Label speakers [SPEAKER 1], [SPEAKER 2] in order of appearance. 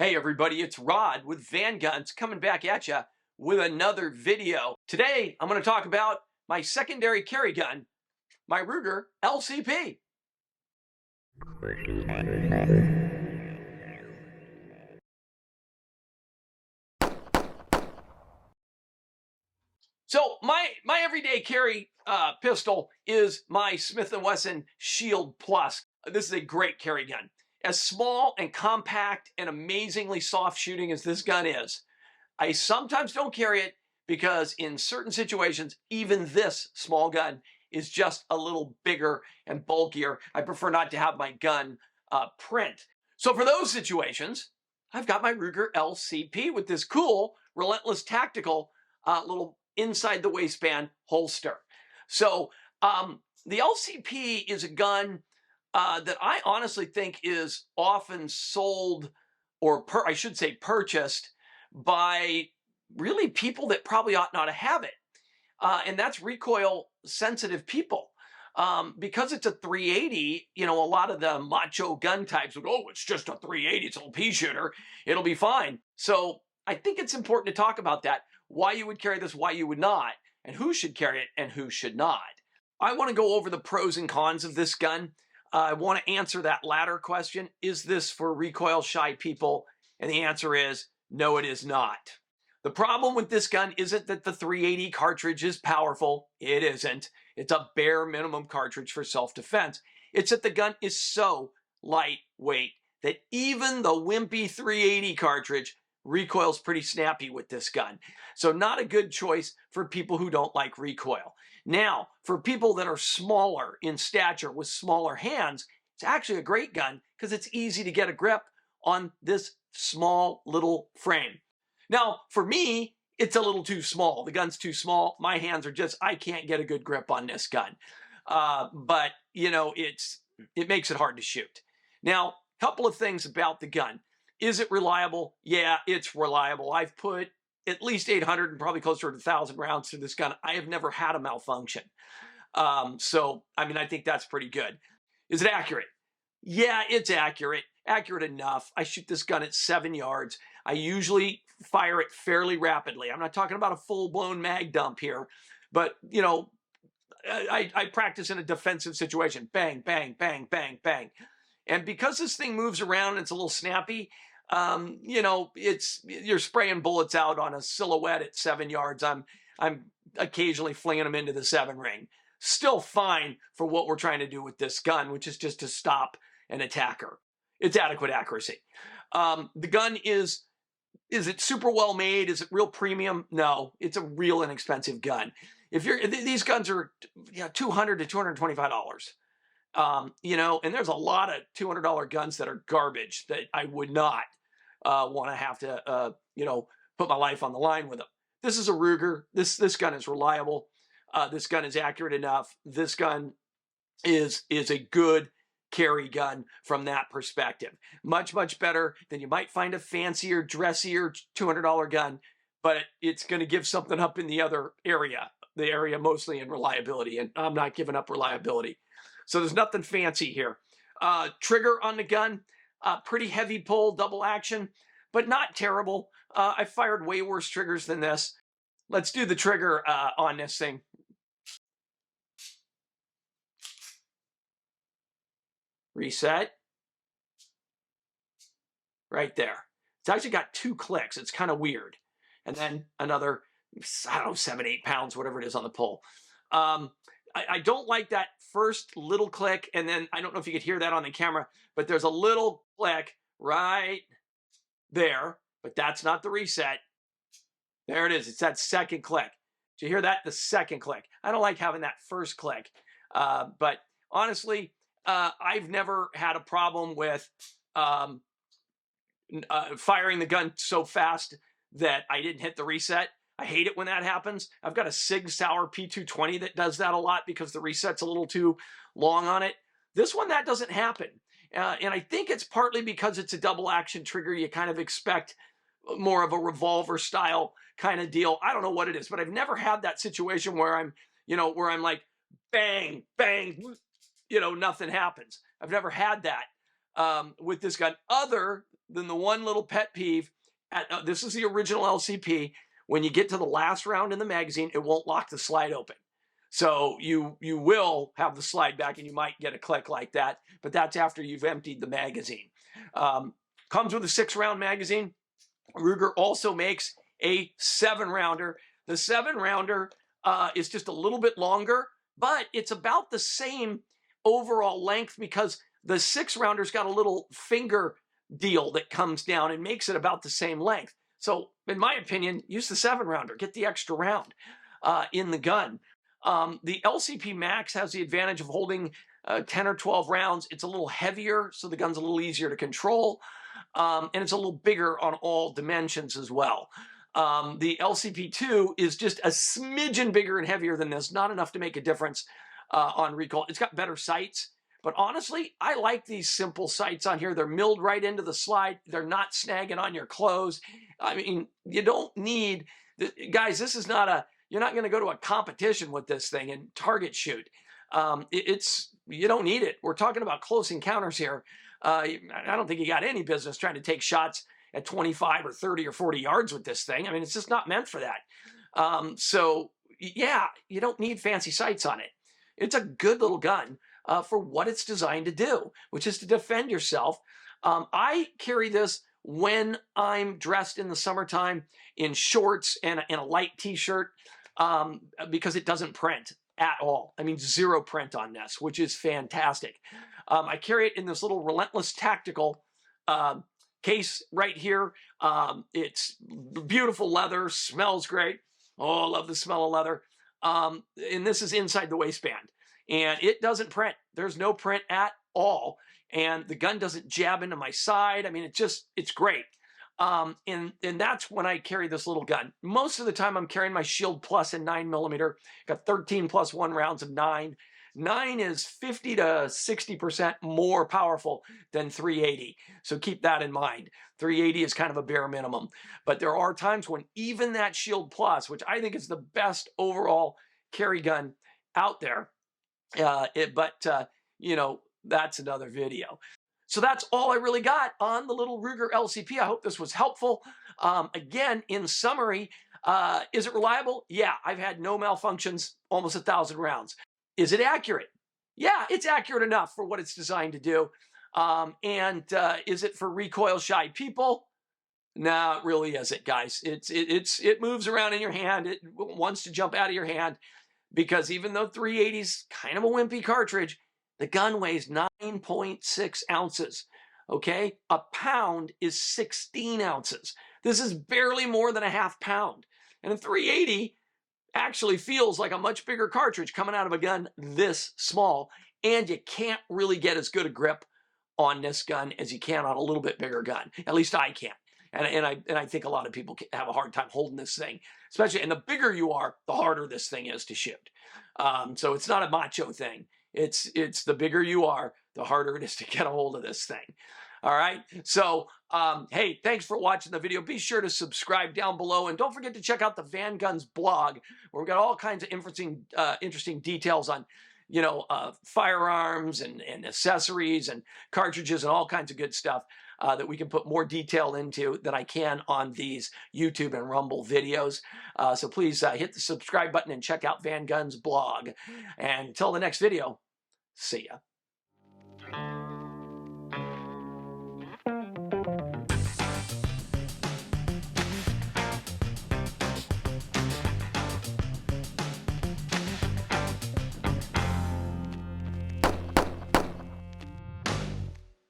[SPEAKER 1] Hey everybody, it's Rod with Van Guns coming back at you with another video. Today, I'm going to talk about my secondary carry gun, my Ruger LCP. So my everyday carry pistol is my Smith & Wesson Shield Plus. This is a great carry gun. As small and compact and amazingly soft shooting as this gun is, I sometimes don't carry it because in certain situations, even this small gun is just a little bigger and bulkier. I prefer not to have my gun print. So for those situations, I've got my Ruger LCP with this cool, relentless tactical little inside the waistband holster. So the LCP is a gun that I honestly think is often sold, or I should say purchased, by really people that probably ought not to have it. And that's recoil sensitive people. Because it's a 380, a lot of the macho gun types would, oh, it's just a 380, it's a little pea shooter, it'll be fine. So I think it's important to talk about that, why you would carry this, why you would not, and who should carry it and who should not. I want to go over the pros and cons of this gun. I want to answer that latter question. Is this for recoil shy people? And the answer is no, it is not. The problem with this gun isn't that the 380 cartridge is powerful. It isn't. It's a bare minimum cartridge for self-defense. It's that the gun is so lightweight that even the wimpy 380 cartridge recoils pretty snappy with this gun. So not a good choice for people who don't like recoil. Now, for people that are smaller in stature with smaller hands, it's actually a great gun because it's easy to get a grip on this small little frame. Now, for me, it's a little too small. The gun's too small. My hands are just, I can't get a good grip on this gun. But, it makes it hard to shoot. Now, a couple of things about the gun. Is it reliable? Yeah, it's reliable. I've put at least 800 and probably closer to 1,000 rounds to this gun. I have never had a malfunction. I think that's pretty good. Is it accurate? Yeah, it's accurate. Accurate enough. I shoot this gun at 7 yards. I usually fire it fairly rapidly. I'm not talking about a full-blown mag dump here, but, I practice in a defensive situation. Bang, bang, bang, bang, bang. And because this thing moves around and it's a little snappy, you're spraying bullets out on a silhouette at 7 yards. I'm occasionally flinging them into the 7 ring. Still fine for what we're trying to do with this gun, which is just to stop an attacker. It's adequate accuracy. The gun is it super well made? Is it real premium? No, it's a real inexpensive gun. These guns are $200 to $225. And there's a lot of $200 guns that are garbage that I would not want to have to, put my life on the line with them. This is a Ruger. This gun is reliable. This gun is accurate enough. This gun is a good carry gun from that perspective. Much, much better than you might find a fancier, dressier $200 gun, but it's going to give something up in the other area, the area mostly in reliability, and I'm not giving up reliability. So there's nothing fancy here. Trigger on the gun, pretty heavy pull, double action, but not terrible. I fired way worse triggers than this. Let's do the trigger on this thing. Reset. Right there. It's actually got 2 clicks. It's kind of weird. And then another, 7, 8 pounds, whatever it is on the pull. I don't like that first little click, and then I don't know if you could hear that on the camera, but there's a little click right there, but that's not the reset. There it is. It's that second click. Did you hear that? The second click. I don't like having that first click, but honestly, I've never had a problem with firing the gun so fast that I didn't hit the reset. I hate it when that happens. I've got a Sig Sauer P220 that does that a lot because the reset's a little too long on it. This one, that doesn't happen. And I think it's partly because it's a double action trigger. You kind of expect more of a revolver style kind of deal. I don't know what it is, but I've never had that situation where I'm like, bang, bang, nothing happens. I've never had that with this gun other than the one little pet peeve. This is the original LCP. When you get to the last round in the magazine, it won't lock the slide open. So you will have the slide back and you might get a click like that, but that's after you've emptied the magazine. Comes with a 6-round magazine. Ruger also makes a 7-rounder. The 7-rounder is just a little bit longer, but it's about the same overall length because the 6-rounder's got a little finger deal that comes down and makes it about the same length. So in my opinion, use the 7-rounder, get the extra round in the gun. The LCP Max has the advantage of holding 10 or 12 rounds. It's a little heavier, so the gun's a little easier to control. And it's a little bigger on all dimensions as well. The LCP2 is just a smidgen bigger and heavier than this, not enough to make a difference on recoil. It's got better sights, but honestly, I like these simple sights on here. They're milled right into the slide. They're not snagging on your clothes. I mean, you don't need, guys, this is not a, you're not going to go to a competition with this thing and target shoot. You don't need it. We're talking about close encounters here. I don't think you got any business trying to take shots at 25 or 30 or 40 yards with this thing. I mean, it's just not meant for that. So yeah, you don't need fancy sights on it. It's a good little gun for what it's designed to do, which is to defend yourself. I carry this when I'm dressed in the summertime in shorts and a light t-shirt because it doesn't print at all. I mean, 0 print on this, which is fantastic. I carry it in this little Relentless Tactical case right here. It's beautiful leather, smells great. Oh, I love the smell of leather. And this is inside the waistband. And it doesn't print. There's no print at all. And the gun doesn't jab into my side. I mean, it's great. And that's when I carry this little gun. Most of the time I'm carrying my Shield Plus in 9mm. Got 13 plus 1 rounds of 9. 9 is 50 to 60% more powerful than 380. So keep that in mind. 380 is kind of a bare minimum. But there are times when even that Shield Plus, which I think is the best overall carry gun out there, you know, that's another video. So that's all I really got on the little Ruger LCP. I hope this was helpful. Again, in summary, is it reliable? Yeah, I've had no malfunctions, almost 1,000 rounds. Is it accurate? Yeah, it's accurate enough for what it's designed to do. Is it for recoil-shy people? No, it really isn't, guys. It moves around in your hand. It wants to jump out of your hand because even though 380's kind of a wimpy cartridge, the gun weighs 9.6 ounces, okay? A pound is 16 ounces. This is barely more than a half pound. And a 380 actually feels like a much bigger cartridge coming out of a gun this small, and you can't really get as good a grip on this gun as you can on a little bit bigger gun. At least I can. And I think a lot of people have a hard time holding this thing, especially, and the bigger you are, the harder this thing is to shoot. So it's not a macho thing. It's the bigger you are, the harder it is to get a hold of this thing. All right. So, hey, thanks for watching the video. Be sure to subscribe down below. And don't forget to check out the Van Guns blog, where we've got all kinds of interesting details on, you know, firearms and accessories and cartridges and all kinds of good stuff that we can put more detail into than I can on these YouTube and Rumble videos. So please hit the subscribe button and check out Van Guns blog. And until the next video, see ya.